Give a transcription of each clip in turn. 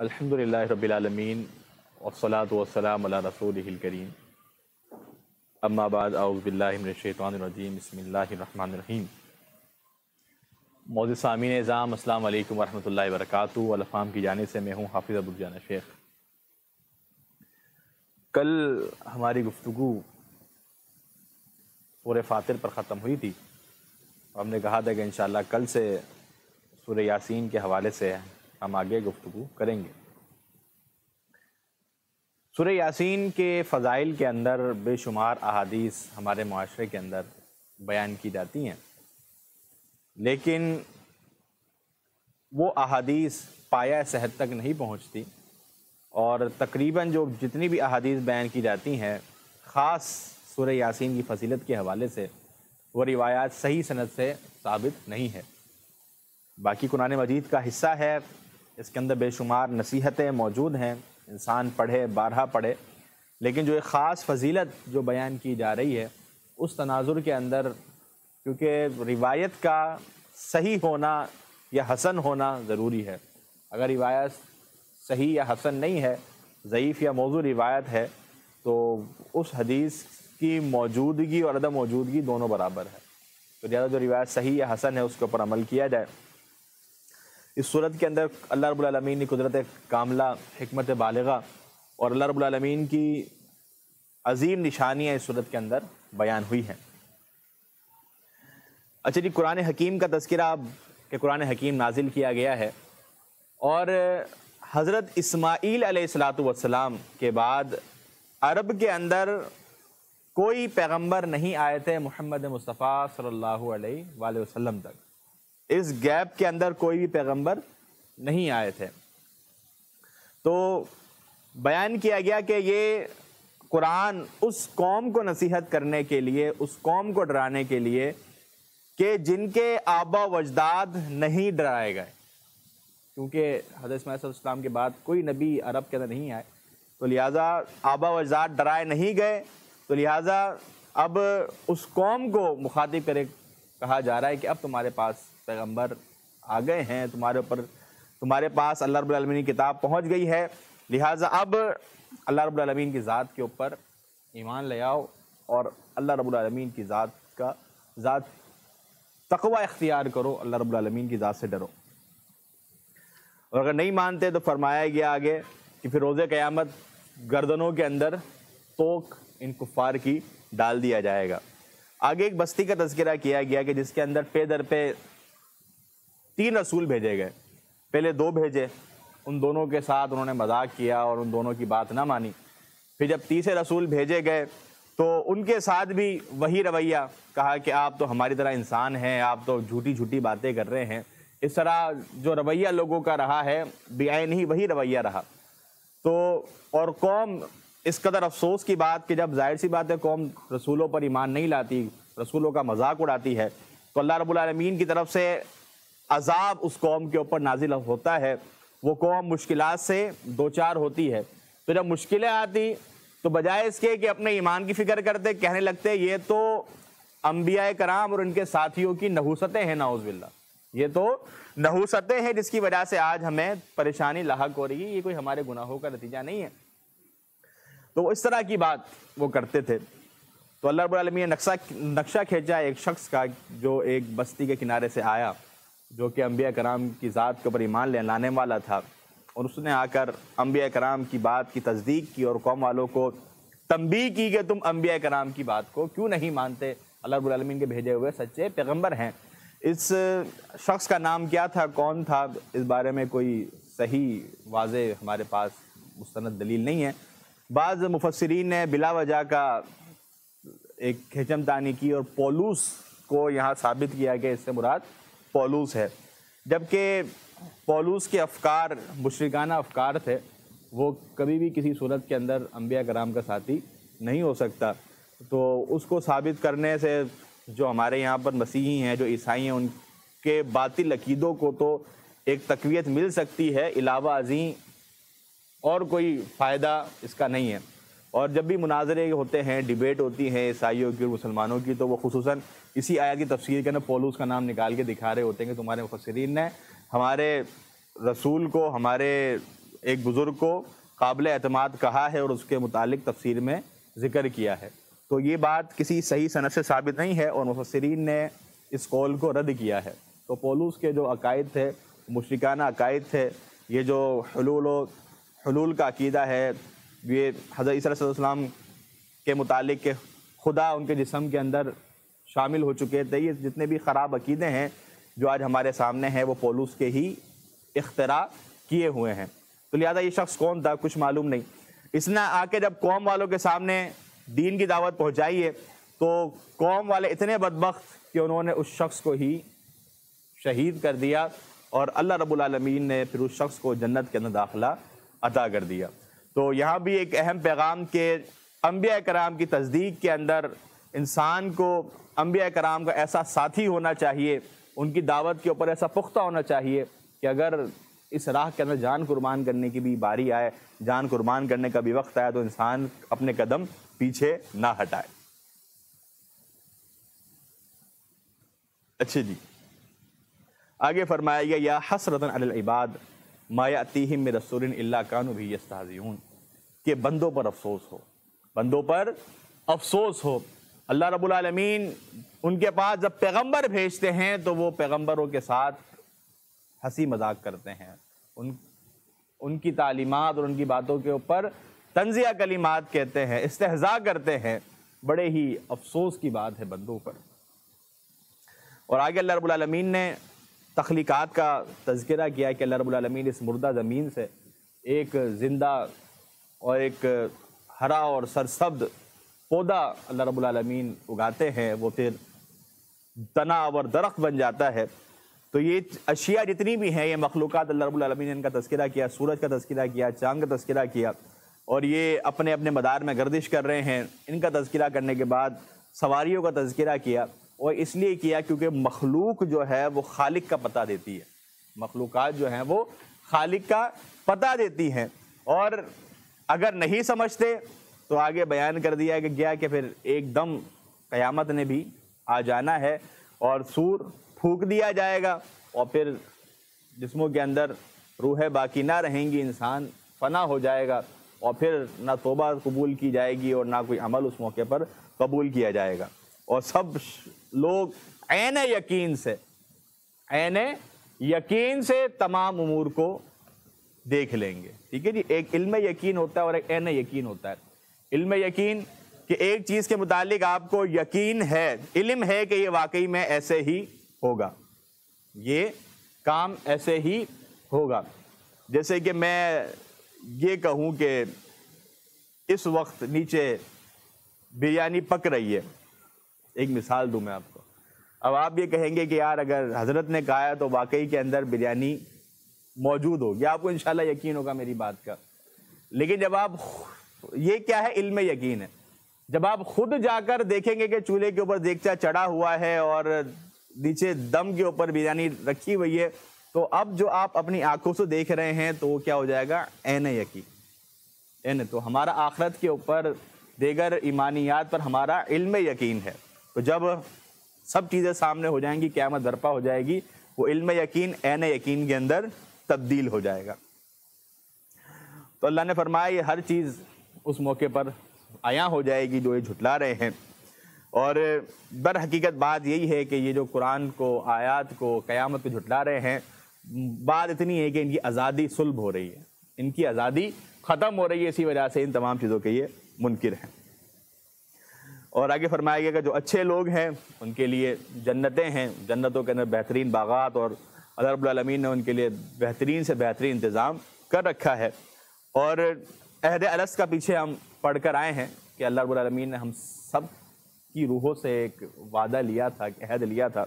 الحمدللہ رب العالمین والصلاة والسلام علی رسولہ الکریم اما بعد اعوذ باللہ من الشیطان الرجیم بسم اللہ الرحمن الرحیم۔ معزز سامعین اعظام، السلام علیکم ورحمۃ اللہ وبرکاتہ۔ الافہام کی جانب سے میں ہوں حافظ ابوالجان شیخ۔ کل ہماری گفتگو سورہ فاطر پر ختم ہوئی تھی۔ ہم نے کہا تھا کہ انشاءاللہ کل سے سورہ یاسین کے حوالے سے ہم آگے گفتگو کریں گے۔ سورہ یاسین کے فضائل کے اندر بے شمار احادیث ہمارے معاشرے کے اندر بیان کی جاتی ہیں، لیکن وہ احادیث پایہ صحت تک نہیں پہنچتی، اور تقریباً جو جتنی بھی احادیث بیان کی جاتی ہیں خاص سورہ یاسین کی فضیلت کے حوالے سے، وہ روایات صحیح سند سے ثابت نہیں ہے۔ باقی قرآن مجید کا حصہ ہے، اس کے اندر بے شمار نصیحتیں موجود ہیں، انسان پڑھے بارہا پڑھے، لیکن جو ایک خاص فضیلت جو بیان کی جا رہی ہے اس تناظر کے اندر، کیونکہ روایت کا صحیح ہونا یا حسن ہونا ضروری ہے۔ اگر روایت صحیح یا حسن نہیں ہے، ضعیف یا موضوع روایت ہے، تو اس حدیث کی موجودگی اور عدم موجودگی دونوں برابر ہے۔ تو لہٰذا جو روایت صحیح یا حسن ہے اس کے اوپر عمل کیا جائے۔ اس صورت کے اندر اللہ رب العالمین کی قدرت کاملہ، حکمت بالغہ اور اللہ رب العالمین کی عظیم نشانیاں اس صورت کے اندر بیان ہوئی ہیں۔ اچھا جی، قرآن حکیم کا تذکرہ کہ قرآن حکیم نازل کیا گیا ہے، اور حضرت اسماعیل علیہ السلام کے بعد عرب کے اندر کوئی پیغمبر نہیں آئے تھے محمد مصطفیٰ صلی اللہ علیہ وآلہ وسلم تک۔ اس گیپ کے اندر کوئی بھی پیغمبر نہیں آئے تھے، تو بیان کیا گیا کہ یہ قرآن اس قوم کو نصیحت کرنے کے لیے، اس قوم کو ڈرانے کے لیے کہ جن کے آبا و اجداد نہیں ڈرائے گئے، کیونکہ حضرت اسماعیل علیہ السلام کے بعد کوئی نبی عرب کے اندر نہیں آئے، تو لہٰذا آبا و اجداد ڈرائے نہیں گئے، تو لہٰذا اب اس قوم کو مخاطب کرے کہا جا رہا ہے کہ اب تمہارے پاس پیغمبر آ گئے ہیں، تمہارے پاس اللہ رب العالمین کی کتاب پہنچ گئی ہے، لہٰذا اب اللہ رب العالمین کی ذات کے اوپر ایمان لے آؤ، اور اللہ رب العالمین کی ذات تقوی اختیار کرو، اللہ رب العالمین کی ذات سے ڈرو۔ اور اگر نہیں مانتے تو فرمایا گیا آگے کہ پھر روز قیامت گردنوں کے اندر توق ان کفار کی ڈال دیا جائے گا۔ آگے ایک بستی کا تذکرہ کیا گیا کہ جس کے اندر پے در پہ 3 رسول بھیجے گئے۔ پہلے 2 بھیجے، ان دونوں کے ساتھ انہوں نے مذاق کیا اور ان دونوں کی بات نہ مانی۔ پھر جب تیسرے رسول بھیجے گئے تو ان کے ساتھ بھی وہی رویہ، کہا کہ آپ تو ہماری طرح انسان ہیں، آپ تو جھوٹی باتیں کر رہے ہیں۔ اس طرح جو رویہ لوگوں کا رہا ہے بعین ہی وہی رویہ رہا۔ تو اور قوم اس قدر افسوس کی بات کہ جب ظاہر سی بات ہے قوم رسولوں پر ایمان نہیں لاتی، رسولوں کا مذاق اڑاتی ہے، تو اللہ رب العالمین کی طرف سے عذاب اس قوم کے اوپر نازل ہوتا ہے، وہ قوم مشکلات سے دوچار ہوتی ہے۔ تو جب مشکلیں آتی تو بجائے اس کے کہ اپنے ایمان کی فکر کرتے، کہنے لگتے یہ تو انبیاء کرام اور ان کے ساتھیوں کی نحوستیں ہیں، نعوذ باللہ، یہ تو نحوستیں ہیں جس کی وجہ سے آج ہمیں پریشانی لاحق ہو رہی ہے، یہ کوئی ہمارے گناہوں کا نتیجہ نہیں ہے۔ تو اس طرح کی بات وہ کرتے تھے۔ تو اللہ رب العالمین نے نقشہ کھینچا ایک شخص کا جو ایک بستی کے کنارے سے آیا، جو کہ انبیاء کرام کی ذات کے اوپر ایمان لانے والا تھا، اور اس نے آ کر انبیاء کرام کی بات کی تصدیق کی اور قوم والوں کو تنبیہ کی کہ تم انبیاء کرام کی بات کو کیوں نہیں مانتے، اللہ رب العالمین کے بھیجے ہوئے سچے پیغمبر ہیں۔ اس شخص کا نام کیا تھا، کون تھا، اس بارے میں کوئی صحیح واضح ہمارے پاس مستند دلیل نہیں ہے۔ بعض مفسرین نے بلا وجہ کا ایک کھچم تانی کی اور پولوس کو یہاں ثابت کیا کہ اس سے مراد پولوس ہے، جبکہ پولوس کے افکار مشرکانہ افکار تھے، وہ کبھی بھی کسی صورت کے اندر انبیاء کرام کا ساتھی نہیں ہو سکتا۔ تو اس کو ثابت کرنے سے جو ہمارے یہاں پر مسیحی ہیں، جو عیسائی ہیں، ان کے باطل عقیدوں کو تو ایک تقویت مل سکتی ہے، علاوہ ازیں اور کوئی فائدہ اس کا نہیں ہے۔ اور جب بھی مناظرے ہوتے ہیں، ڈیبیٹ ہوتی ہیں عیسائیوں کی اور مسلمانوں کی، تو وہ خصوصاً اسی آیت کی تفسیر کے اندر پولوس کا نام نکال کے دکھا رہے ہوتے ہیں کہ تمہارے مفسرین نے ہمارے رسول کو، ہمارے ایک بزرگ کو قابل اعتماد کہا ہے اور اس کے متعلق تفسیر میں ذکر کیا ہے۔ تو یہ بات کسی صحیح سند سے ثابت نہیں ہے اور مفسرین نے اس قول کو رد کیا ہے۔ تو پولس کے جو عقائد تھے، مشرکانہ عقائد تھے، یہ جو حلول کا عقیدہ ہے، یہ حضرت عیسیٰ علیہ السلام کے متعلق کہ خدا ان کے جسم کے اندر شامل ہو چکے تھے، یہ جتنے بھی خراب عقیدے ہیں جو آج ہمارے سامنے ہیں وہ پولس کے ہی اختراع کیے ہوئے ہیں۔ تو لہٰذا یہ شخص کون تھا کچھ معلوم نہیں۔ اس نے آ کے جب قوم والوں کے سامنے دین کی دعوت پہنچائی ہے تو قوم والے اتنے بدبخت کہ انہوں نے اس شخص کو ہی شہید کر دیا اور اللہ رب العالمین نے پھر اس شخص کو جنت کے اندر داخلہ عطا کر دیا۔ تو یہاں بھی ایک اہم پیغام کہ انبیاء کرام کی تصدیق کے اندر انسان کو انبیاء کرام کا ایسا ساتھی ہونا چاہیے، ان کی دعوت کے اوپر ایسا پختہ ہونا چاہیے کہ اگر اس راہ کے اندر جان قربان کرنے کی بھی باری آئے، جان قربان کرنے کا بھی وقت آئے تو انسان اپنے قدم پیچھے نہ ہٹائے۔ اچھا جی، آگے فرمایا گیا یا حسرتاً علی العباد ما یأتیہم من رسول الا کانوا بہ یستہزئون، کہ بندوں پر افسوس ہو، بندوں پر افسوس ہو۔ اللہ رب العالمین ان کے پاس جب پیغمبر بھیجتے ہیں تو وہ پیغمبروں کے ساتھ ہنسی مذاق کرتے ہیں، ان کی تعلیمات اور ان کی باتوں کے اوپر طنزیہ کلمات کہتے ہیں، استہزاء کرتے ہیں۔ بڑے ہی افسوس کی بات ہے بندوں پر۔ اور آگے اللہ رب العالمین نے تخلیقات کا تذکرہ کیا کہ اللہ رب العالمین اس مردہ زمین سے ایک زندہ اور ایک ہرا اور سرسبز پودا اللہ رب العالمین اگاتے ہیں، وہ پھر تنا اور درخت بن جاتا ہے۔ تو یہ اشیاء جتنی بھی ہیں، یہ مخلوقات اللہ رب العالمین نے ان کا تذکرہ کیا، سورج کا تذکرہ کیا، چاند کا تذکرہ کیا، اور یہ اپنے اپنے مدار میں گردش کر رہے ہیں۔ ان کا تذکرہ کرنے کے بعد سواریوں کا تذکرہ کیا، اور اس لیے کیا کیونکہ مخلوق جو ہے وہ خالق کا پتہ دیتی ہے، مخلوقات جو ہیں وہ خالق کا پتہ دیتی ہیں۔ اور اگر نہیں سمجھتے تو آگے بیان کر دیا گیا کہ پھر ایک دم قیامت نے بھی آ جانا ہے اور سور پھونک دیا جائے گا اور پھر جسموں کے اندر روحیں باقی نہ رہیں گی، انسان فنا ہو جائے گا اور پھر نہ توبہ قبول کی جائے گی اور نہ کوئی عمل اس موقع پر قبول کیا جائے گا، اور سب لوگ عین یقین سے تمام امور کو دیکھ لیں گے۔ ٹھیک ہے جی، ایک علم یقین ہوتا ہے اور ایک عین یقین ہوتا ہے۔ علم یقین کہ ایک چیز کے متعلق آپ کو یقین ہے، علم ہے کہ یہ واقعی میں ایسے ہی ہوگا، یہ کام ایسے ہی ہوگا۔ جیسے کہ میں یہ کہوں کہ اس وقت نیچے بریانی پک رہی ہے، ایک مثال دوں میں آپ کو۔ اب آپ یہ کہیں گے کہ یار اگر حضرت نے کہا ہے تو واقعی کے اندر بریانی موجود ہوگی، آپ کو انشاءاللہ یقین ہوگا میری بات کا۔ لیکن جب آپ یہ کیا ہے، علم یقین ہے، جب آپ خود جا کر دیکھیں گے کہ چولہے کے اوپر دیگچا چڑھا ہوا ہے اور نیچے دم کے اوپر بریانی رکھی ہوئی ہے، تو اب جو آپ اپنی آنکھوں سے دیکھ رہے ہیں تو وہ کیا ہو جائے گا، عین یقین۔ تو ہمارا آخرت کے اوپر دیگر ایمانیات پر ہمارا علم یقین ہے۔ تو جب سب چیزیں سامنے ہو جائیں گی، قیامت برپا ہو جائے گی، وہ علم یقین عین یقین کے اندر تبدیل ہو جائے گا۔ تو اللہ نے فرمایا یہ ہر چیز اس موقع پر عیاں ہو جائے گی جو یہ جھٹلا رہے ہیں۔ اور در حقیقت بات یہی ہے کہ یہ جو قرآن کو، آیات کو، قیامت کو جھٹلا رہے ہیں، بات اتنی ہے کہ ان کی آزادی سلب ہو رہی ہے، ان کی آزادی ختم ہو رہی ہے، اسی وجہ سے ان تمام چیزوں کے یہ منکر ہیں۔ اور آگے فرمایا گیا کہ جو اچھے لوگ ہیں ان کے لیے جنتیں ہیں، جنتوں کے اندر بہترین باغات، اور اللہ رب العالمین نے ان کے لیے بہترین سے بہترین انتظام کر رکھا ہے۔ اور عہد الست کا پیچھے ہم پڑھ کر آئے ہیں کہ اللہ رب العالمین نے ہم سب کی روحوں سے ایک وعدہ لیا تھا، ایک عہد لیا تھا۔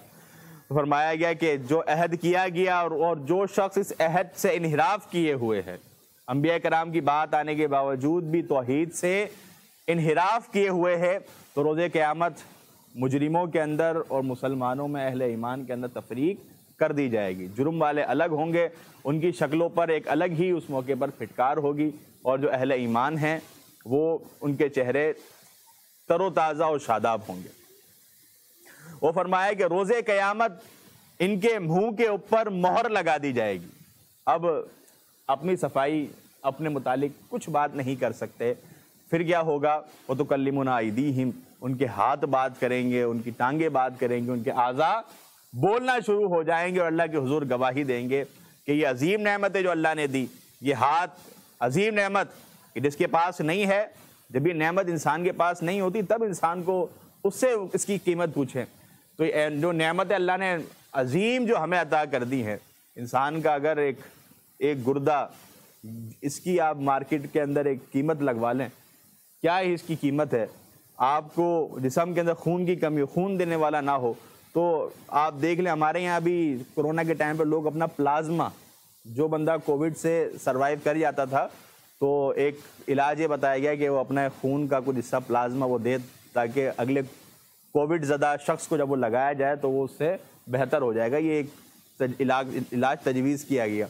تو فرمایا گیا کہ جو عہد کیا گیا اور جو شخص اس عہد سے انحراف کیے ہوئے ہے، انبیاء کرام کی بات آنے کے باوجود بھی توحید سے انحراف کیے ہوئے ہے، تو روز قیامت مجرموں کے اندر اور مسلمانوں میں، اہل ایمان کے اندر تفریق کر دی جائے گی۔ جرم والے الگ ہوں گے، ان کی شکلوں پر ایک الگ ہی اس موقع پر پھٹکار ہوگی، اور جو اہل ایمان ہیں وہ ان کے چہرے تر و تازہ اور شاداب ہوں گے۔ وہ فرمایا کہ روز قیامت ان کے منہ کے اوپر مہر لگا دی جائے گی۔ اب اپنی صفائی اپنے متعلق کچھ بات نہیں کر سکتے، پھر کیا ہوگا؟ وَتُكَلِّمُنَا أَيْدِيهِمْ، ان کے ہاتھ بات کریں گے، ان کی ٹانگیں بات کریں گے، ان کے اعضاء بولنا شروع ہو جائیں گے اور اللہ کے حضور گواہی دیں گے کہ یہ عظیم نعمت ہے جو اللہ نے دی، یہ ہاتھ عظیم نعمت کہ جس کے پاس نہیں ہے۔ جب یہ نعمت انسان کے پاس نہیں ہوتی تب انسان کو اس سے اس کی قیمت پوچھیں۔ تو جو نعمت اللہ نے عظیم جو ہمیں عطا کر دی ہے، انسان کا اگر ایک گردہ، اس کی آپ مارکیٹ کے اندر ایک قیمت لگوا لیں، کیا ہی اس کی قیمت ہے؟ آپ کو جسم کے اندر خون کی کمی، خون دینے والا نہ ہو تو آپ دیکھ لیں، ہمارے یہاں بھی کورونا کے ٹائم پہ لوگ اپنا پلازما، جو بندہ کووڈ سے سروائیو کر جاتا تھا تو ایک علاج یہ بتایا گیا کہ وہ اپنا خون کا کچھ حصہ پلازما وہ دے تاکہ اگلے کووڈ زدہ شخص کو جب وہ لگایا جائے تو وہ اس سے بہتر ہو جائے گا۔ یہ ایک علاج تجویز کیا گیا۔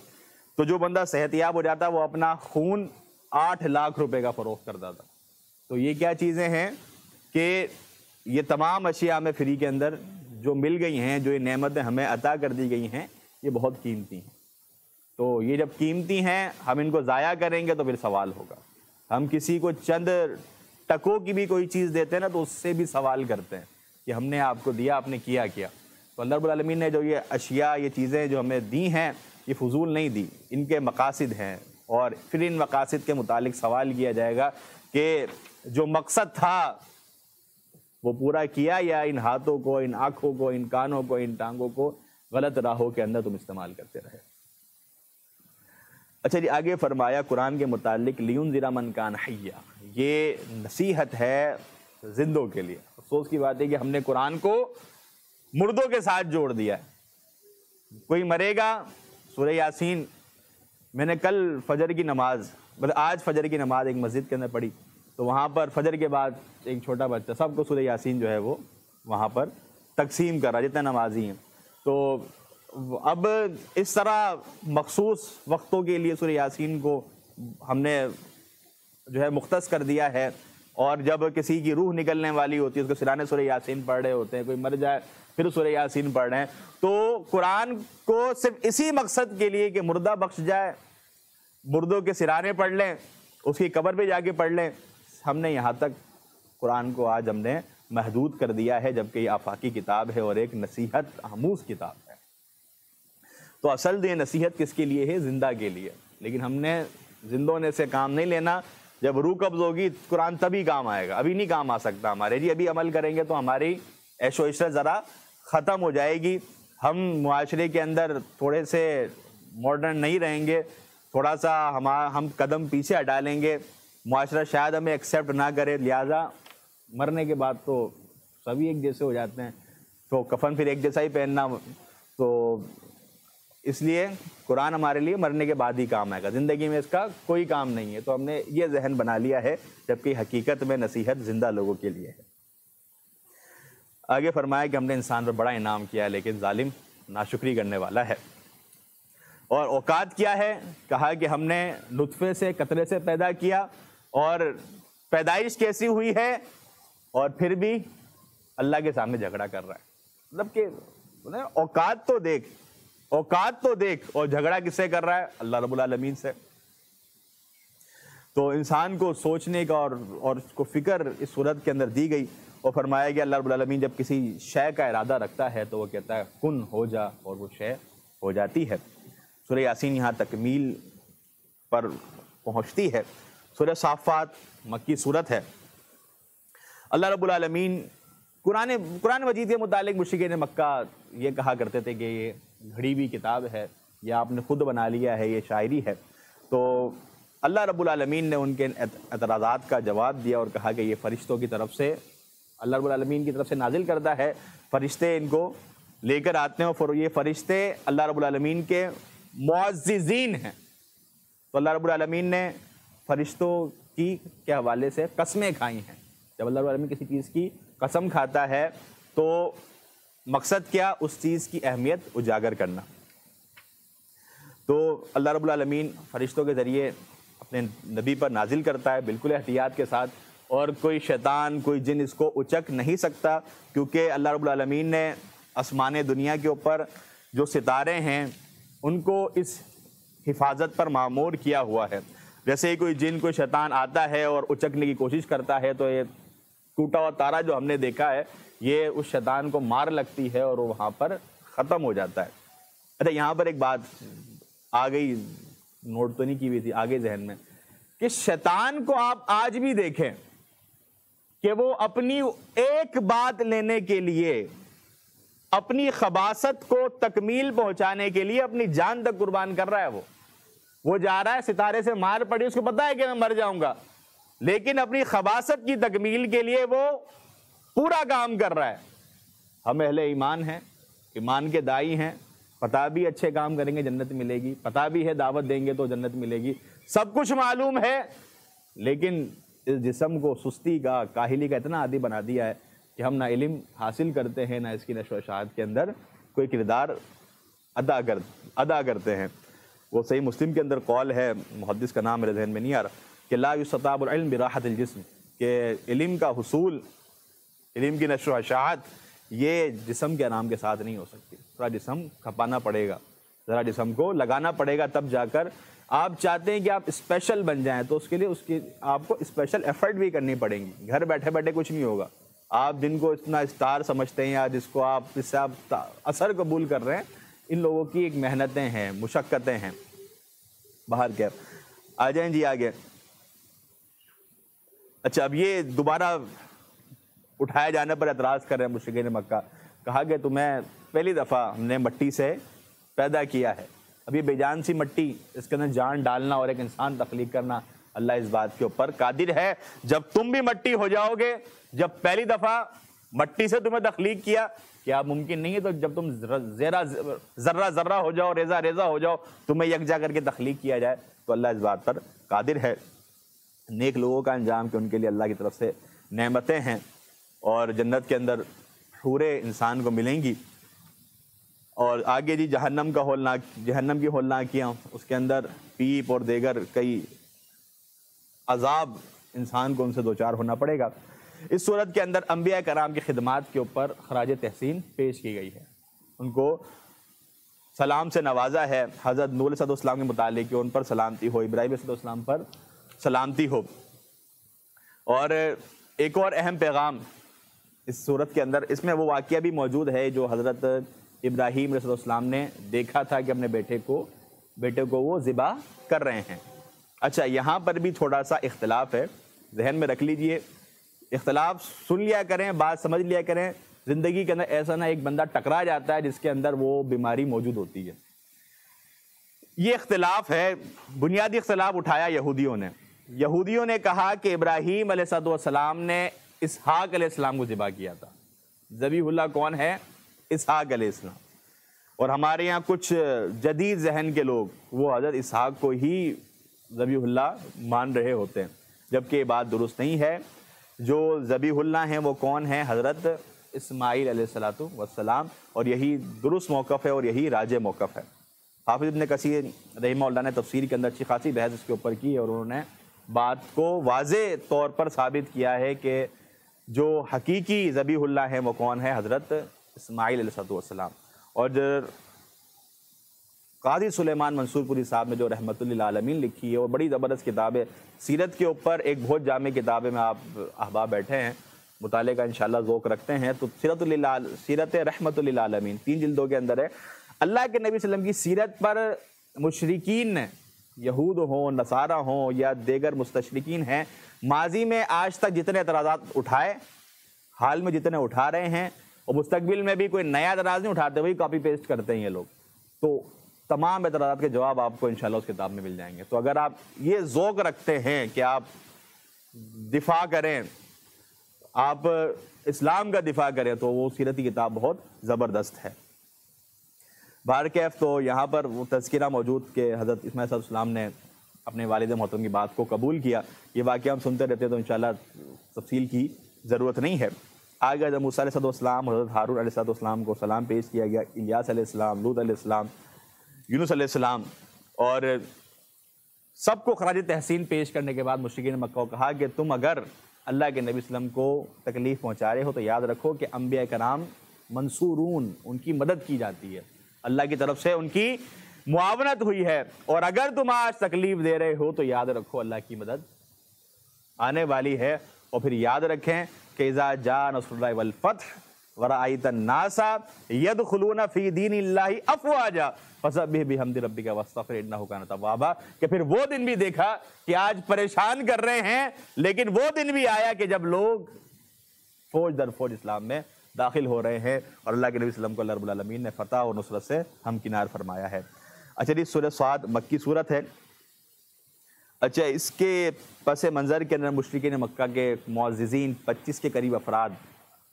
تو جو بندہ صحت یاب ہو جاتا وہ اپنا خون 8 لاکھ روپے کا فروخت کرتا تھا۔ تو یہ کیا چیزیں ہیں کہ یہ تمام اشیاء ہمیں فری کے اندر جو مل گئی ہیں، جو یہ نعمتیں ہمیں عطا کر دی گئی ہیں، یہ بہت قیمتی ہیں۔ تو یہ جب قیمتی ہیں، ہم ان کو ضائع کریں گے تو پھر سوال ہوگا۔ ہم کسی کو چند ٹکوں کی بھی کوئی چیز دیتے ہیں نا تو اس سے بھی سوال کرتے ہیں کہ ہم نے آپ کو دیا، آپ نے کیا کیا۔ تو اللہ رب العالمین نے جو یہ اشیاء، یہ چیزیں جو ہمیں دی ہیں، یہ فضول نہیں دی، ان کے مقاصد ہیں، اور پھر ان مقاصد کے متعلق سوال کیا جائے گا کہ جو مقصد تھا وہ پورا کیا، یا ان ہاتھوں کو، ان آنکھوں کو، ان کانوں کو، ان ٹانگوں کو غلط راہوں کے اندر تم استعمال کرتے رہے۔ اچھا جی، آگے فرمایا قرآن کے متعلق لِيُنذِرَ مَن كَانَ حَيًّا، یہ نصیحت ہے زندوں کے لیے۔ افسوس کی بات ہے کہ ہم نے قرآن کو مردوں کے ساتھ جوڑ دیا ہے۔ کوئی مرے گا، سورہ یاسین، میں نے کل فجر کی نماز، آج فجر کی نماز ایک مسجد کے اندر پڑھی، تو وہاں پر فجر کے بعد ایک چھوٹا بچہ سب کو سورہ یاسین جو ہے وہ وہاں پر تقسیم کر رہا، جتنے نمازی ہیں۔ تو اب اس طرح مخصوص وقتوں کے لیے سورہ یاسین کو ہم نے جو ہے مختص کر دیا ہے، اور جب کسی کی روح نکلنے والی ہوتی ہے اس کو سرانے سورہ یاسین پڑھ رہے ہوتے ہیں، کوئی مر جائے پھر سورہ یاسین پڑھ رہے ہیں۔ تو قرآن کو صرف اسی مقصد کے لیے کہ مردہ بخش جائے، مردوں کے سرانے پڑھ لیں، اس کی قبر پہ جا کے پڑھ لیں، ہم نے یہاں تک قرآن کو آج ہم نے محدود کر دیا ہے، جبکہ یہ آفاقی کتاب ہے اور ایک نصیحت آموز کتاب ہے۔ تو اصل یہ نصیحت کس کے لیے ہے؟ زندہ کے لیے۔ لیکن ہم نے زندوں نے سے کام نہیں لینا، جب روح قبض ہوگی قرآن تبھی کام آئے گا، ابھی نہیں کام آ سکتا ہمارے۔ جی ابھی عمل کریں گے تو ہماری عیش و عشرت ذرا ختم ہو جائے گی، ہم معاشرے کے اندر تھوڑے سے ماڈرن نہیں رہیں گے، تھوڑا سا ہم قدم پیچھے ہٹا لیں گے، معاشرہ شاید ہمیں ایکسیپٹ نہ کرے، لہٰذا مرنے کے بعد تو سبھی ایک جیسے ہو جاتے ہیں، تو کفن پھر ایک جیسا ہی پہننا، تو اس لیے قرآن ہمارے لیے مرنے کے بعد ہی کام آئے گا، زندگی میں اس کا کوئی کام نہیں ہے۔ تو ہم نے یہ ذہن بنا لیا ہے، جبکہ حقیقت میں نصیحت زندہ لوگوں کے لیے ہے۔ آگے فرمایا کہ ہم نے انسان پر بڑا انعام کیا ہے، لیکن ظالم ناشکری کرنے والا ہے۔ اور اوقات کیا ہے؟ کہا کہ ہم نے نطفے سے، قطرے سے پیدا کیا، اور پیدائش کیسی ہوئی ہے، اور پھر بھی اللہ کے سامنے جھگڑا کر رہا ہے۔ مطلب کہ اوقات تو دیکھ، اوقات تو دیکھ، اور جھگڑا کس سے کر رہا ہے؟ اللہ رب العالمین سے۔ تو انسان کو سوچنے کا اور اس کو فکر اس صورت کے اندر دی گئی، اور فرمایا کہ اللہ رب العالمین جب کسی شے کا ارادہ رکھتا ہے تو وہ کہتا ہے کن ہو جا، اور وہ شے ہو جاتی ہے۔ سورہ یاسین یہاں تکمیل پر پہنچتی ہے۔ سورہ صافات مکی صورت ہے۔ اللہ رب العالمین قرآن مجید کے متعلق مشرکین مکہ یہ کہا کرتے تھے کہ یہ گھڑی ہوئی کتاب ہے، یا آپ نے خود بنا لیا ہے، یہ شاعری ہے۔ تو اللہ رب العالمین نے ان کے اعتراضات کا جواب دیا اور کہا کہ یہ فرشتوں کی طرف سے، اللہ رب العالمین کی طرف سے نازل کردہ ہے، فرشتے ان کو لے کر آتے ہیں، اور یہ فرشتے اللہ رب العالمین کے معززین ہیں۔ تو اللہ رب العالمین نے فرشتوں کے حوالے سے قسمیں کھائی ہیں۔ جب اللہ رب العالمین کسی چیز کی قسم کھاتا ہے تو مقصد کیا؟ اس چیز کی اہمیت اجاگر کرنا۔ تو اللہ رب العالمین فرشتوں کے ذریعے اپنے نبی پر نازل کرتا ہے بالکل احتیاط کے ساتھ، اور کوئی شیطان، کوئی جن اس کو اچک نہیں سکتا، کیونکہ اللہ رب العالمین نے آسمان دنیا کے اوپر جو ستارے ہیں ان کو اس حفاظت پر معمور کیا ہوا ہے۔ جیسے ہی کوئی جن کوئی شیطان آتا ہے اور اچکنے کی کوشش کرتا ہے تو یہ ٹوٹا ہوا تارا جو ہم نے دیکھا ہے یہ اس شیطان کو مار لگتی ہے اور وہ وہاں پر ختم ہو جاتا ہے۔ اچھا یہاں پر ایک بات آ گئی، نوٹ تو نہیں کی ہوئی تھی، آگے ذہن میں، کہ شیطان کو آپ آج بھی دیکھیں کہ وہ اپنی ایک بات لینے کے لیے، اپنی خباثت کو تکمیل پہنچانے کے لیے اپنی جان تک قربان کر رہا ہے۔ وہ جا رہا ہے، ستارے سے مار پڑی، اس کو پتا ہے کہ میں مر جاؤں گا، لیکن اپنی خباثت کی تکمیل کے لیے وہ پورا کام کر رہا ہے۔ ہم اہل ایمان ہیں، ایمان کے دائی ہیں، پتہ بھی اچھے کام کریں گے جنت ملے گی، پتہ بھی ہے دعوت دیں گے تو جنت ملے گی، سب کچھ معلوم ہے، لیکن اس جسم کو سستی کا، کاہلی کا اتنا عادی بنا دیا ہے کہ ہم نہ علم حاصل کرتے ہیں، نہ اس کی نشر و اشاعت کے اندر کوئی کردار ادا کرتے ہیں۔ وہ صحیح مسلم کے اندر قول ہے، محدث کا نام میرے ذہن میں نہیں آ رہا، کہ لا یستطاب العلم براحت الجسم، کہ علم کا حصول، علم کی نشر و اشاعت یہ جسم کے آرام کے ساتھ نہیں ہو سکتی، تھوڑا جسم کھپانا پڑے گا، ذرا جسم کو لگانا پڑے گا، تب جا کر آپ چاہتے ہیں کہ آپ اسپیشل بن جائیں تو اس کے لیے آپ کو اسپیشل ایفرٹ بھی کرنی پڑیں گی، گھر بیٹھے بیٹھے کچھ نہیں ہوگا۔ آپ جن کو اتنا اسٹار سمجھتے ہیں یا جس کو جس سے آپ اثر قبول کر رہے ہیں، ان لوگوں کی ایک محنتیں ہیں، مشقتیں ہیں۔ باہر کیا آ جائیں جی آگے۔ اچھا اب یہ دوبارہ اٹھائے جانے پر اعتراض کر رہے ہیں مشرکین مکہ، کہا کہ تمہیں پہلی دفعہ ہم نے مٹی سے پیدا کیا ہے، اب یہ بے جان سی مٹی، اس کے اندر جان ڈالنا اور ایک انسان تخلیق کرنا، اللہ اس بات کے اوپر قادر ہے۔ جب تم بھی مٹی ہو جاؤ گے، جب پہلی دفعہ مٹی سے تمہیں تخلیق کیا، کیا ممکن نہیں ہے تو جب تم ذرہ ذرہ ہو جاؤ، ریزہ ریزہ ہو جاؤ، تمہیں یکجا کر کے تخلیق کیا جائے، تو اللہ اس بات پر قادر ہے۔ نیک لوگوں کا انجام کہ ان کے لیے اللہ کی طرف سے نعمتیں ہیں، اور جنت کے اندر حوریں انسان کو ملیں گی۔ اور آگے جی جہنم کی ہولناکیاں، اس کے اندر پیپ اور دیگر کئی عذاب انسان کو ان سے دوچار ہونا پڑے گا۔ اس صورت کے اندر انبیاء کرام کی خدمات کے اوپر خراج تحسین پیش کی گئی ہے، ان کو سلام سے نوازا ہے۔ حضرت نوح علیہ السلام کے متعلق کہ ان پر سلامتی ہو، ابراہیم علیہ السلام پر سلامتی ہو۔ اور ایک اور اہم پیغام اس صورت کے اندر، اس میں وہ واقعہ بھی موجود ہے جو حضرت ابراہیم علیہ السلام نے دیکھا تھا کہ اپنے بیٹے کو وہ ذبح کر رہے ہیں۔ اچھا یہاں پر بھی تھوڑا سا اختلاف ہے، ذہن میں رکھ لیجئے، اختلاف سن لیا کریں، بات سمجھ لیا کریں، زندگی کے اندر ایسا نہ ایک بندہ ٹکرا جاتا ہے جس کے اندر وہ بیماری موجود ہوتی ہے۔ یہ اختلاف ہے، بنیادی اختلاف اٹھایا یہودیوں نے کہا کہ ابراہیم علیہ السلام نے اسحاق علیہ السلام کو ذبح کیا تھا۔ ذبیح اللہ کون ہے؟ اسحاق علیہ السلام۔ اور ہمارے یہاں کچھ جدید ذہن کے لوگ وہ حضرت اسحاق کو ہی ذبیح اللہ مان رہے ہوتے ہیں، جبکہ یہ بات درست نہیں ہے۔ جو ذبیح اللہ ہیں وہ کون ہیں؟ حضرت اسماعیل علیہ السلام، اور یہی درست موقف ہے اور یہی راجح موقف ہے۔ حافظ ابن کثیر رحمہ اللہ نے تفسیر کے اندر اچھی خاصی بحث اس کے اوپر کی، اور انہوں نے بات کو واضح طور پر ثابت کیا ہے کہ جو حقیقی ذبیح اللہ ہیں وہ کون ہے؟ حضرت اسماعیل علیہ السلام۔ اور قاضی سلیمان منصور پوری صاحب نے جو رحمت للعالمین لکھی ہے وہ بڑی زبردست کتاب ہے، سیرت کے اوپر ایک بہت جامع کتاب ہے، میں آپ احباب بیٹھے ہیں مطالعے کا انشاءاللہ ذوق رکھتے ہیں تو سیرت رحمت للعالمین 3 جلدوں کے اندر ہے۔ اللہ کے نبی صلی اللہ علیہ وسلم کی سیرت پر مشرکین نے، یہود ہوں، نصارہ ہوں یا دیگر مستشرکین ہیں، ماضی میں آج تک جتنے اعتراضات اٹھائے، حال میں جتنے اٹھا رہے ہیں، اور مستقبل میں بھی کوئی نیا اعتراض نہیں اٹھاتے، وہی کاپی پیسٹ کرتے ہیں یہ لوگ، تو تمام اعتراضات کے جواب آپ کو انشاءاللہ اس کتاب میں مل جائیں گے۔ تو اگر آپ یہ ذوق رکھتے ہیں کہ آپ دفاع کریں، آپ اسلام کا دفاع کریں، تو وہ سیرتی کتاب بہت زبردست ہے۔ بہرکیف تو یہاں پر وہ تذکرہ موجود کہ حضرت اسماعیل علیہ السلام نے اپنے والد محترم کی بات کو قبول کیا، یہ واقعہ ہم سنتے رہتے ہیں تو انشاءاللہ تفصیل کی ضرورت نہیں ہے۔ آگے حضرت موسیٰ علیہ السلام، حضرت ہارون علیہ السلام کو سلام پیش کیا گیا، الیاس علیہ السلام، لوط علیہ السلام، یونس علیہ السلام، اور سب کو خراج تحسین پیش کرنے کے بعد مشرکین مکہ کو کہا کہ تم اگر اللہ کے نبی صلی اللہ علیہ وسلم کو تکلیف پہنچا رہے ہو تو یاد رکھو کہ انبیاء کرام منصورون، ان کی مدد کی جاتی ہے، اللہ کی طرف سے ان کی معاونت ہوئی ہے، اور اگر تم آج تکلیف دے رہے ہو تو یاد رکھو اللہ کی مدد آنے والی ہے۔ اور پھر یاد رکھیں کہ اذا جاء نصر اللہ والفتح ورأیت الناس یدخلون فی دین اللہ افواجا فسبح بحمد ربک واستغفر انہ کان توابا، کہ پھر وہ دن بھی دیکھا کہ آج پریشان کر رہے ہیں، لیکن وہ دن بھی آیا کہ جب لوگ فوج در فوج اسلام میں داخل ہو رہے ہیں، اور اللہ کے نبی صلی اللہ علیہ وسلم کو اللہ رب العالمین نے فتح اور نصرت سے ہمکنار فرمایا ہے۔ اچھا جی، سورہ صاد مکی صورت ہے۔ اچھا، اس کے پس منظر کے اندر مشرکین مکہ کے معززین 25 کے قریب افراد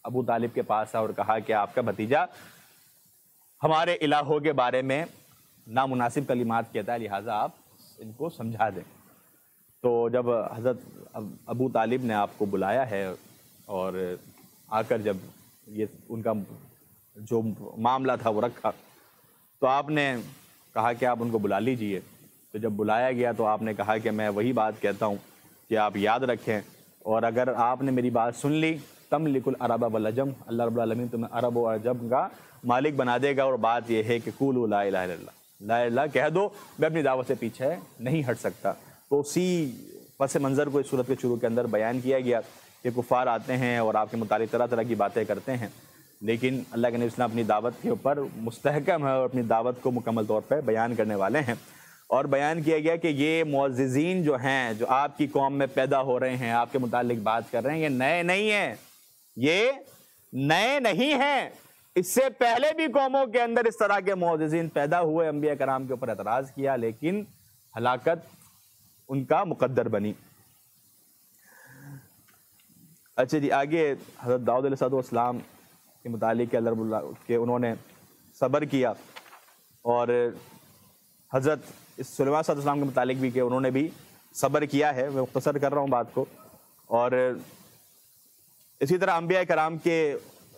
ابو طالب کے پاس آئے اور کہا کہ آپ کا بھتیجا ہمارے الہوں کے بارے میں نامناسب کلمات کہتا ہے، لہٰذا آپ ان کو سمجھا دیں۔ تو جب حضرت ابو طالب نے آپ کو بلایا ہے اور آ کر جب یہ ان کا جو معاملہ تھا وہ رکھا، تو آپ نے کہا کہ آپ ان کو بلا لیجئے۔ تو جب بلایا گیا تو آپ نے کہا کہ میں وہی بات کہتا ہوں کہ آپ یاد رکھیں، اور اگر آپ نے میری بات سن لی تملک العرب والعجم، اللہ رب العالمین تمہیں عرب و عجم کا مالک بنا دے گا۔ اور بات یہ ہے کہ قولوا لا الہ الا اللہ، لا الہ الا اللہ کہہ دو، میں اپنی دعوت سے پیچھے نہیں ہٹ سکتا۔ تو اسی پس منظر کو اس صورت کے شروع کے اندر بیان کیا گیا کہ کفار آتے ہیں اور آپ کے متعلق طرح طرح کی باتیں کرتے ہیں، لیکن اللہ کے نبی صلی اللہ علیہ وسلم اپنی دعوت کے اوپر مستحکم ہے اور اپنی دعوت کو مکمل طور پہ بیان کرنے والے ہیں۔ اور بیان کیا گیا کہ یہ معززین جو ہیں، جو آپ کی قوم میں پیدا ہو رہے ہیں، آپ کے متعلق بات کر رہے ہیں، یہ نئے نہیں ہیں، یہ نئے نہیں ہیں۔ اس سے پہلے بھی قوموں کے اندر اس طرح کے معززین پیدا ہوئے، انبیاء کرام کے اوپر اعتراض کیا، لیکن ہلاکت ان کا مقدر بنی۔ اچھا جی، آگے حضرت داؤد علیہ السلام کے متعلق اللہ رب اللہ کہ انہوں نے صبر کیا، اور حضرت سلیمان صلی اللہ علیہ وسلم کے متعلق بھی کہ انہوں نے بھی صبر کیا ہے۔ میں مختصر کر رہا ہوں بات کو، اور اسی طرح انبیاء کرام کے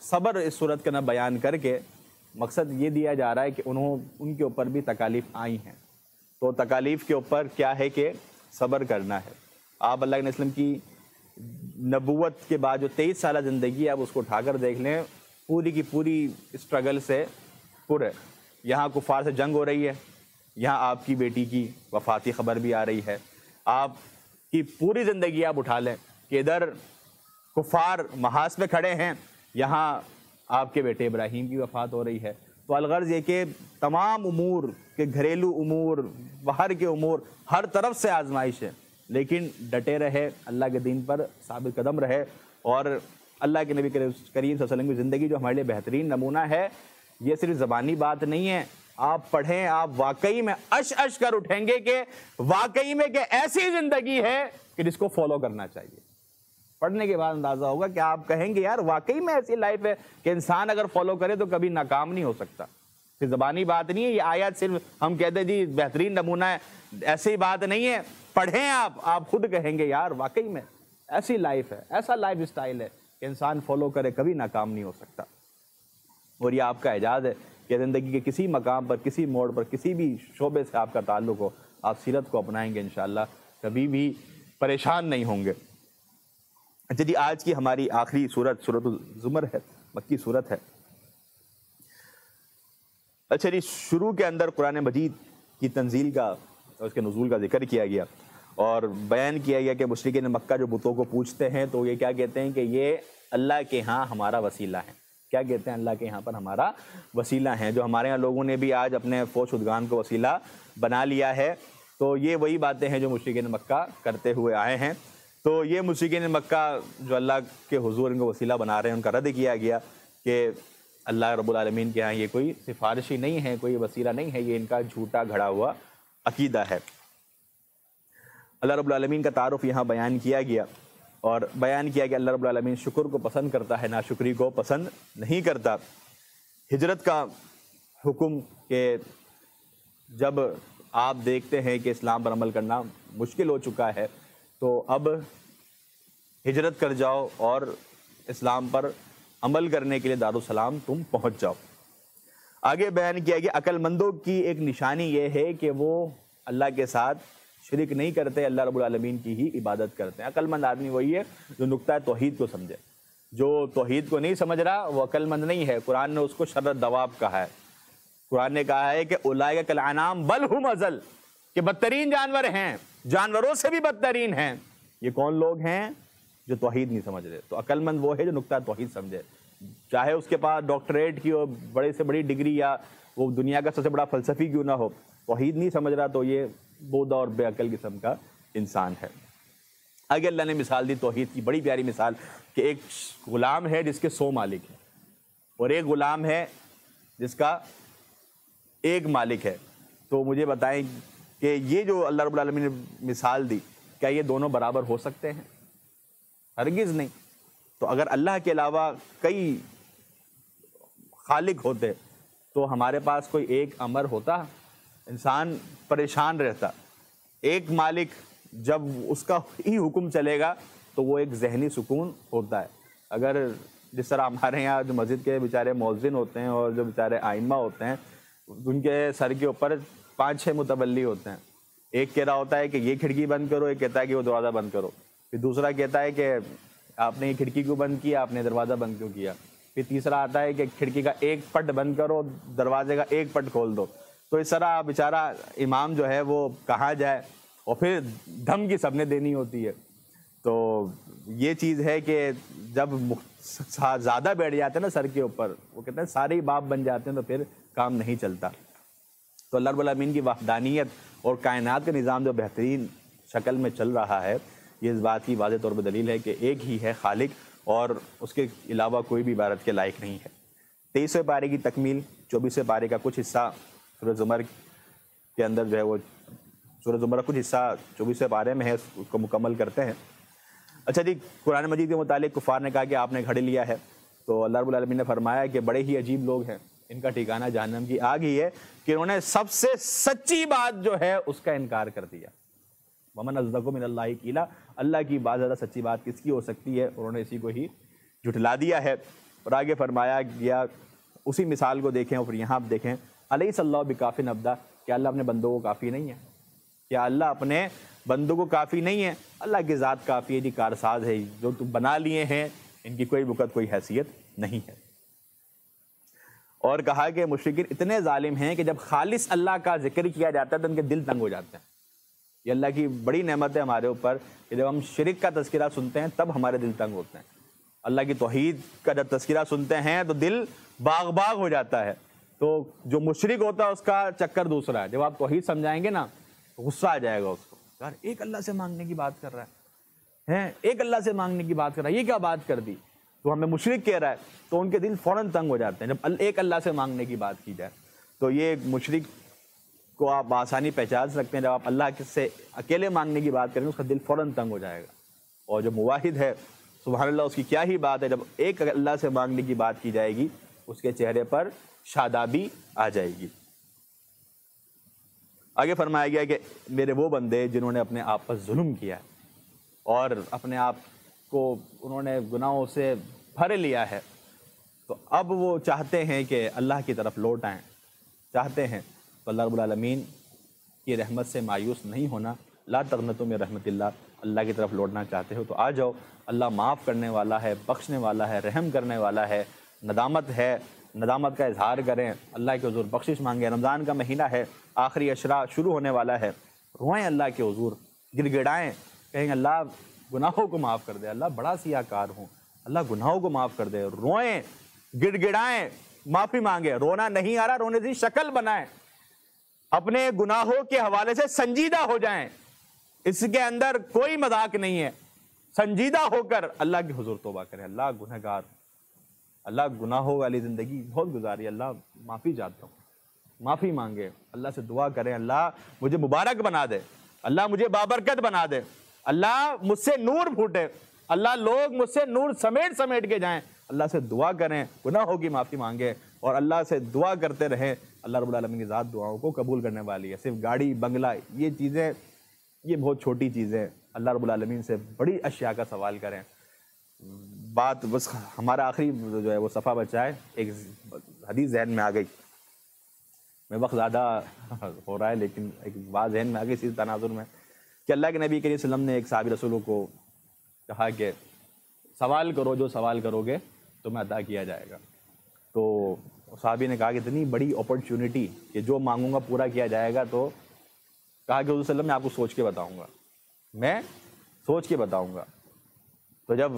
صبر اس صورت کا نہ بیان کر کے مقصد یہ دیا جا رہا ہے کہ ان کے اوپر بھی تکالیف آئی ہیں، تو تکالیف کے اوپر کیا ہے کہ صبر کرنا ہے۔ آپ اللہ کے نبی صلی اللہ علیہ وسلم کی نبوت کے بعد جو 23 سالہ زندگی ہے، آپ اس کو اٹھا کر دیکھ لیں، پوری کی پوری اسٹرگل سے پر ہے۔ یہاں کفار سے جنگ ہو رہی ہے، یہاں آپ کی بیٹی کی وفاتی خبر بھی آ رہی ہے، آپ کی پوری زندگی آپ اٹھا لیں کہ ادھر کفار محاذ پہ کھڑے ہیں، یہاں آپ کے بیٹے ابراہیم کی وفات ہو رہی ہے۔ تو الغرض یہ کہ تمام امور کے گھریلو امور، باہر کے امور، ہر طرف سے آزمائش ہے، لیکن ڈٹے رہے، اللہ کے دین پر ثابت قدم رہے۔ اور اللہ کے نبی کریم صلی اللہ علیہ وسلم کی زندگی جو ہمارے لیے بہترین نمونہ ہے، یہ صرف زبانی بات نہیں ہے، آپ پڑھیں، آپ واقعی میں اش کر اٹھیں گے کہ واقعی میں کہ ایسی زندگی ہے کہ جس کو فالو کرنا چاہیے۔ پڑھنے کے بعد اندازہ ہوگا کہ آپ کہیں گے یار واقعی میں ایسی لائف ہے کہ انسان اگر فالو کرے تو کبھی ناکام نہیں ہو سکتا۔ پھر زبانی بات نہیں ہے، یہ آیات صرف ہم کہتے ہیں جی بہترین نمونہ ہے، ایسی بات نہیں ہے۔ پڑھیں آپ خود کہیں گے یار واقعی میں ایسی لائف ہے، ایسا لائف اسٹائل ہے کہ انسان فالو کرے کبھی ناکام نہیں ہو سکتا۔ اور یہ آپ کا اعجاز ہے کہ زندگی کے کسی مقام پر، کسی موڑ پر، کسی بھی شعبے سے آپ کا تعلق ہو، آپ سیرت کو اپنائیں گے انشاءاللہ کبھی بھی پریشان نہیں ہوں گے۔ اچھا جی، آج کی ہماری آخری سورت سورۃ الزمر ہے، مکی سورت ہے۔ اچھا جی، شروع کے اندر قرآن مجید کی تنزیل کا اور اس کے نزول کا ذکر کیا گیا، اور بیان کیا گیا کہ مشرکین مکہ جو بتوں کو پوجتے ہیں تو یہ کیا کہتے ہیں کہ یہ اللہ کے ہاں ہمارا وسیلہ ہے۔ کیا کہتے ہیں؟ اللہ کے یہاں پر ہمارا وسیلہ ہے۔ جو ہمارے یہاں لوگوں نے بھی آج اپنے فوج خدگان کو وسیلہ بنا لیا ہے، تو یہ وہی باتیں ہیں جو مشرکین مکہ کرتے ہوئے آئے ہیں۔ تو یہ مشرکین مکہ جو اللہ کے حضور ان کو وسیلہ بنا رہے ہیں، ان کا رد کیا گیا کہ اللہ رب العالمین کے ہاں یہ کوئی سفارشی نہیں ہے، کوئی وسیلہ نہیں ہے، یہ ان کا جھوٹا گھڑا ہوا عقیدہ ہے۔ اللہ رب العالمین کا تعارف یہاں بیان کیا گیا، اور بیان کیا کہ اللہ رب العالمین شکر کو پسند کرتا ہے، ناشکری کو پسند نہیں کرتا۔ ہجرت کا حکم کہ جب آپ دیکھتے ہیں کہ اسلام پر عمل کرنا مشکل ہو چکا ہے تو اب ہجرت کر جاؤ اور اسلام پر عمل کرنے کے لیے دارالسلام تم پہنچ جاؤ۔ آگے بیان کیا کہ عقل مندوں کی ایک نشانی یہ ہے کہ وہ اللہ کے ساتھ شرک نہیں کرتے، اللہ رب العالمین کی ہی عبادت کرتے ہیں۔ عقل مند آدمی وہی ہے جو نقطہ توحید کو سمجھے۔ جو توحید کو نہیں سمجھ رہا وہ عقل مند نہیں ہے۔ قرآن نے اس کو شر الدواب کہا ہے۔ قرآن نے کہا ہے کہ اولئک کالانعام بل ہم اضل، کہ بدترین جانور ہیں، جانوروں سے بھی بدترین ہیں۔ یہ کون لوگ ہیں؟ جو توحید نہیں سمجھ رہے۔ تو عقل مند وہ ہے جو نقطہ توحید سمجھے، چاہے اس کے پاس ڈاکٹریٹ کی ہو، بڑے سے بڑی ڈگری، یا وہ دنیا کا سب سے بڑا فلسفی کیوں نہ ہو، توحید نہیں سمجھ رہا تو یہ بودھ اور بے عقل قسم کا انسان ہے۔ آگے اللہ نے مثال دی توحید کی، بڑی پیاری مثال، کہ ایک غلام ہے جس کے 100 مالک ہیں، اور ایک غلام ہے جس کا ایک مالک ہے۔ تو مجھے بتائیں کہ یہ جو اللہ رب العالمین نے مثال دی، کیا یہ دونوں برابر ہو سکتے ہیں؟ ہرگز نہیں۔ تو اگر اللہ کے علاوہ کئی خالق ہوتے تو ہمارے پاس کوئی ایک امر ہوتا، انسان پریشان رہتا۔ ایک مالک جب اس کا ہی حکم چلے گا تو وہ ایک ذہنی سکون ہوتا ہے۔ اگر جس طرح ہمارے یہاں جو مسجد کے بیچارے مؤذن ہوتے ہیں اور جو بیچارے آئمہ ہوتے ہیں، ان کے سر کے اوپر 5-6 متولی ہوتے ہیں۔ ایک کہہ رہا ہوتا ہے کہ یہ کھڑکی بند کرو، ایک کہتا ہے کہ وہ دروازہ بند کرو، پھر دوسرا کہتا ہے کہ آپ نے یہ کھڑکی کیوں بند کیا، آپ نے دروازہ بند کیوں کیا، پھر تیسرا آتا ہے کہ کھڑکی کا ایک پٹ بند کرو، دروازے کا ایک پٹ کھول دو۔ تو اس طرح بیچارہ امام جو ہے وہ کہاں جائے، اور پھر دھم کی سب نے دینی ہوتی ہے۔ تو یہ چیز ہے کہ جب زیادہ بیٹھ جاتے ہیں نا سر کے اوپر، وہ کہتے ہیں سارے ہی باپ بن جاتے ہیں، تو پھر کام نہیں چلتا۔ تو اللہ رب العالمین کی وحدانیت اور کائنات کا نظام جو بہترین شکل میں چل رہا ہے، یہ اس بات کی واضح طور پر دلیل ہے کہ ایک ہی ہے خالق، اور اس کے علاوہ کوئی بھی عبادت کے لائق نہیں ہے۔ 23ویں پارے کی تکمیل، 24ویں پارے کا کچھ حصہ سورہ زمر کے اندر جو ہے وہ سورہ زمر کا کچھ حصہ 24ویں پارے میں ہے، اس کو مکمل کرتے ہیں۔ اچھا جی، قرآن مجید کے متعلق کفار نے کہا کہ آپ نے گھڑ لیا ہے، تو اللہ رب العالمین نے فرمایا کہ بڑے ہی عجیب لوگ ہیں، ان کا ٹھکانہ جہنم کی آگ ہی ہے، کہ انہوں نے سب سے سچی بات جو ہے اس کا انکار کر دیا۔ وَمَنْ أَصْدَقُ مِنَ اللَّهِ قِيلًا، اللہ کی بات زیادہ سچی بات کس کی ہو سکتی ہے، انہوں نے اسی کو ہی جھٹلا دیا ہے۔ اور آگے فرمایا گیا، اسی مثال کو دیکھیں اور پھر یہاں آپ دیکھیں، أَلَيْسَ اللَّهُ بِكَافٍ عَبْدًا، کیا اللہ اپنے بندوں کو کافی نہیں ہے؟ کیا اللہ اپنے بندوں کو کافی نہیں ہے؟ اللہ کی ذات کافی ہے جی، کارساز ہے، جو تم بنا لیے ہیں ان کی کوئی وقت کوئی حیثیت نہیں ہے۔ اور کہا کہ مشرکین اتنے ظالم ہیں کہ جب خالص اللہ کا ذکر کیا جاتا ہے تو ان کے دل تنگ ہو جاتے ہیں۔ یہ اللہ کی بڑی نعمت ہے ہمارے اوپر کہ جب ہم شرک کا تذکرہ سنتے ہیں تب ہمارے دل تنگ ہوتے ہیں، اللہ کی توحید کا جب تذکرہ سنتے ہیں تو دل باغ باغ ہو جاتا ہے۔ تو جو مشرک ہوتا ہے اس کا چکر دوسرا ہے، جب آپ توحید سمجھائیں گے نا تو غصہ آ جائے گا اس کو، یار ایک اللہ سے مانگنے کی بات کر رہا ہے، ایک اللہ سے مانگنے کی بات کر رہا ہے، یہ کیا بات کر دی، تو ہمیں مشرک کہہ رہا ہے، تو ان کے دل فوراً تنگ ہو جاتے ہیں جب ایک اللہ سے مانگنے کی بات کی جائے۔ تو یہ مشرک کو آپ بآسانی پہچان سکتے ہیں، جب آپ اللہ سے اکیلے مانگنے کی بات کریں اس کا دل فوراً تنگ ہو جائے گا۔ اور جو موحد ہے سبحان اللہ، اس کی کیا ہی بات ہے، جب ایک اللہ سے مانگنے کی بات کی جائے گی اس کے چہرے پر شادابی آ جائے گی۔ آگے فرمایا گیا کہ میرے وہ بندے جنہوں نے اپنے آپ پر ظلم کیا اور اپنے آپ کو انہوں نے گناہوں سے بھر لیا ہے، تو اب وہ چاہتے ہیں کہ اللہ کی طرف لوٹ آئیں، چاہتے ہیں تو اللہ رب العالمین کی رحمت سے مایوس نہیں ہونا۔ لا تقنطوا من رحمت اللہ، اللہ کی طرف لوٹنا چاہتے ہو تو آ جاؤ، اللہ معاف کرنے والا ہے، بخشنے والا ہے، رحم کرنے والا ہے، ندامت ہے، ندامت کا اظہار کریں، اللہ کے حضور بخشش مانگیں۔ رمضان کا مہینہ ہے، آخری عشرہ شروع ہونے والا ہے، روئیں اللہ کے حضور، گڑ گڑائیں، کہیں اللہ گناہوں کو معاف کر دے، اللہ بڑا سیاہ کار ہوں، اللہ گناہوں کو معاف کر دے، روئیں، گڑ گڑائیں، معافی مانگیں۔ رونا نہیں آ رہا، رونے کی شکل بنائیں، اپنے گناہوں کے حوالے سے سنجیدہ ہو جائیں، اس کے اندر کوئی مذاق نہیں ہے، سنجیدہ ہو کر اللہ کے حضور توبہ کریں۔ اللہ گنہگار، اللہ گناہوں والی زندگی بہت گزاری، اللہ معافی چاہتا ہوں، معافی مانگے، اللہ سے دعا کریں، اللہ مجھے مبارک بنا دے، اللہ مجھے بابرکت بنا دے، اللہ مجھ سے نور پھوٹے، اللہ لوگ مجھ سے نور سمیٹ سمیٹ کے جائیں۔ اللہ سے دعا کریں، گناہوں کی معافی مانگیں اور اللہ سے دعا کرتے رہیں۔ اللہ رب العالمین کی ذات دعاؤں کو قبول کرنے والی ہے۔ صرف گاڑی بنگلہ یہ چیزیں یہ بہت چھوٹی چیزیں، اللہ رب العالمین سے بڑی اشیاء کا سوال کریں۔ بات بس ہمارا آخری جو ہے وہ صفحہ بچا ہے، ایک حدیث ذہن میں آ گئی، میں وقت زیادہ ہو رہا ہے لیکن ایک بات ذہن میں آ گئی اسی تناظر میں، کہ اللہ کے نبی کریم صلی اللہ علیہ وسلم نے ایک صحابی رسولوں کو کہا کہ سوال کرو، جو سوال کرو گے تمہیں عطا کیا جائے گا۔ تو صحابی نے کہا کہ اتنی بڑی اپرچونٹی کہ جو مانگوں گا پورا کیا جائے گا، تو کہا کہ حضور صلی اللہ علیہ وسلم میں آپ کو سوچ کے بتاؤں گا، میں سوچ کے بتاؤں گا۔ تو جب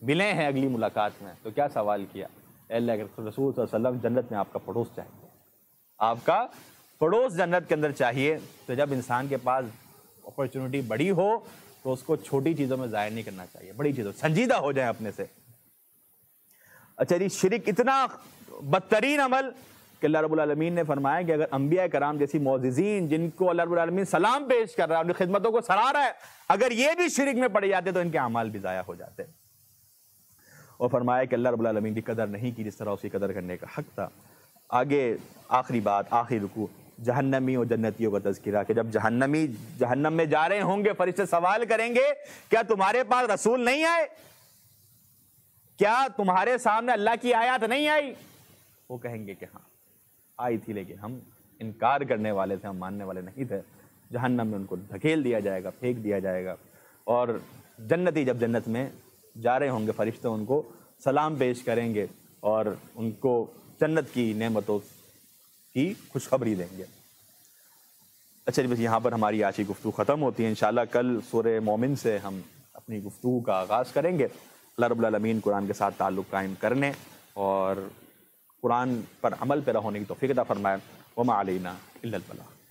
ملے ہیں اگلی ملاقات میں تو کیا سوال کیا؟ اے اللہ کے رسول صلی اللہ علیہ وسلم، جنت میں آپ کا پڑوس چاہیے، آپ کا پڑوس جنت کے اندر چاہیے۔ تو جب انسان کے پاس اپرچونٹی بڑی ہو تو اس کو چھوٹی چیزوں میں ضائع نہیں کرنا چاہیے، بڑی چیزوں سنجیدہ ہو جائیں اپنے سے۔ اچھا جی، شرک اتنا بدترین عمل کہ اللہ رب العالمین نے فرمایا کہ اگر انبیاء کرام جیسی معززین جن کو اللہ رب العالمین سلام پیش کر رہا ہے، ان کی خدمتوں کو سراہ رہا ہے، اگر یہ بھی شرک میں پڑ جاتے تو ان کے اعمال بھی ضائع ہو جاتے۔ اور فرمایا کہ اللہ رب العالمین کی قدر نہیں کی جس طرح اس کی قدر کرنے کا حق تھا۔ آگے آخری بات، آخری رکوع، جہنمی اور جنتیوں کا تذکرہ کہ جب جہنمی جہنم میں جا رہے ہوں گے، فرشتے سوال کریں گے کیا تمہارے پاس رسول نہیں آئے؟ کیا تمہارے سامنے اللہ کی آیات نہیں آئی؟ وہ کہیں گے کہ ہاں آئی تھی، لیکن ہم انکار کرنے والے تھے، ہم ماننے والے نہیں تھے۔ جہنم میں ان کو دھکیل دیا جائے گا، پھینک دیا جائے گا، اور جنتی جب جنت میں جا رہے ہوں گے، فرشتے ان کو سلام پیش کریں گے اور ان کو جنت کی نعمتوں کی خوشخبری دیں گے۔ اچھا جی، بس یہاں پر ہماری آج کی گفتگو ختم ہوتی ہے۔ انشاءاللہ کل سورہ مومن سے ہم اپنی گفتگو کا آغاز کریں گے۔ اللہ رب العالمین قرآن کے ساتھ تعلق قائم کرنے اور قرآن پر عمل پیرا ہونے کی توفیق عطا فرمائے۔ وما علینا الا البلاغ۔